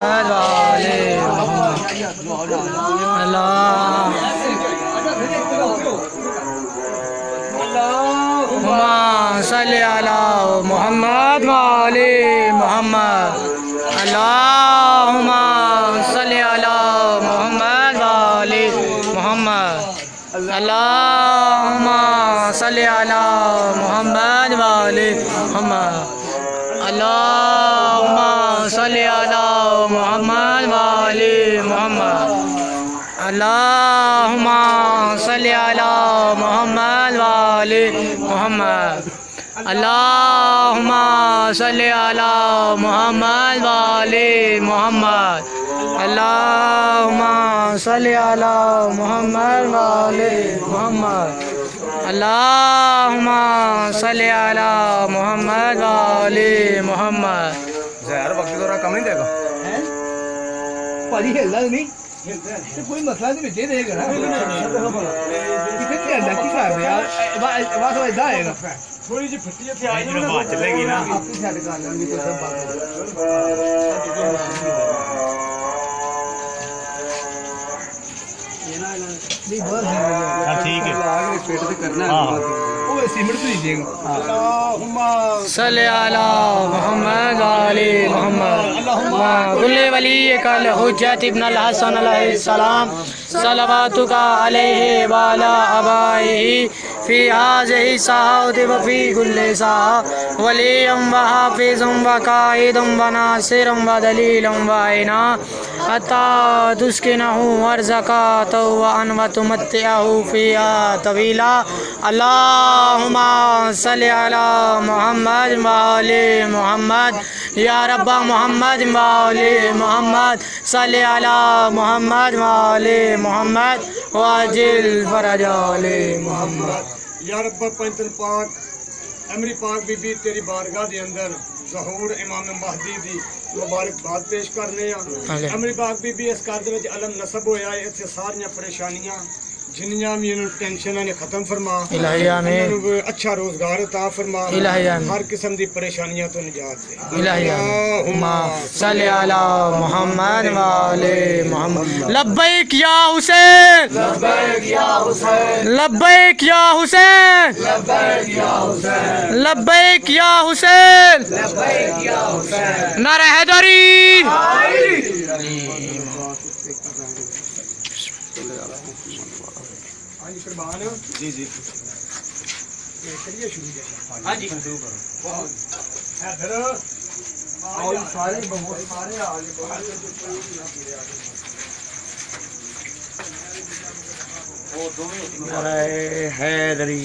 सल्ली अला मोहम्मद वाले मोहम्मद। अल्लाहुम्मा सल्ली अला मोहम्मद वाले मोहम्मद। अल्लाहुम्मा सल्ली अला मोहम्मद वाले मोहम्मद। अल्लाहुम्मा सल्ली अला मोहम्मद वाले मोहम्मद। अल्लाहुम्मा सल्ली अला मोहम्मद वाले मोहम्मद। अल्लाहुम्मा सल्ली अला मोहम्मद वाले मोहम्मद। अल्लाहुम्मा सल्ली अला मोहम्मद वाले मोहम्मद। अल्लाहुम्मा सल्ली अला मोहम्मद वाले मोहम्मद। यार वक्त थोड़ा कम नहीं देगा भाजी हिलदा नहीं ते कोई मसला नहीं दे देगा ना कितने क्या की कर रहे यार बस वैसा आएगा थोड़ी सी फट्टी से आई ना बात चलेगी ना आपकी सेट कर लेंगे तो सब बात नहीं बस ठीक है पेट से करना है वो सीमेंट तो दीजिएगा अल्लाहुम्मा सल्ली अला मोहम्मद वाले मोहम्मद। कुल्ले वली कल हुज्जत इब्न अल हसन अलैहिस्सलाम सलवातुका अलैहि वाला अबाइही फी हाज़िही साहत व फी कुल्ले साह वलियम व हाफिज़ुम व काइदुम व नासिरुम व दलीलुम व इना हत्ता तुस्किनहु अर्ज़क़ातु व अन व तुमत्तिअहु फ़ीहा तवीला। अल्लाहुम्मा सल्ली अला मोहम्मद व आले मोहम्मद। या रब्बा मोहम्मद व आले मोहम्मद सल्ली अला मोहम्मद व आले मोहम्मद वाजिल फरज आले मोहम्मद। या रब्बा पंचन पाक अमरी पाक बीबी तेरी बारगाह दे अंदर ज़हूर इमाम महदी दी मुबारकबाद पेश करने अमरी पाक बीबी इस घर दे विच अलम नसब होया है इत्थे सारियां परेशानियां जिन्नियां भी टेंशन ने खत्म फरमा इलाही आमीन। अच्छा रोजगार अता फरमा इलाही आमीन। हर किस्म दी परेशानियां तो निजात दे इलाही आमीन। सल्ली अला मोहम्मद व आले मोहम्मद। लब्बैक या हुसैन लब्बैक या हुसैन लब्बैक या हुसैन लब्बैक या हुसैन लब्बैक या हुसैन लब्बैक या हुसैन नारे हैदरी। जी जी करिए शुरू हाँ जी शुरू करो इधर आओ सारे बहुत सारे आगे हैदरी।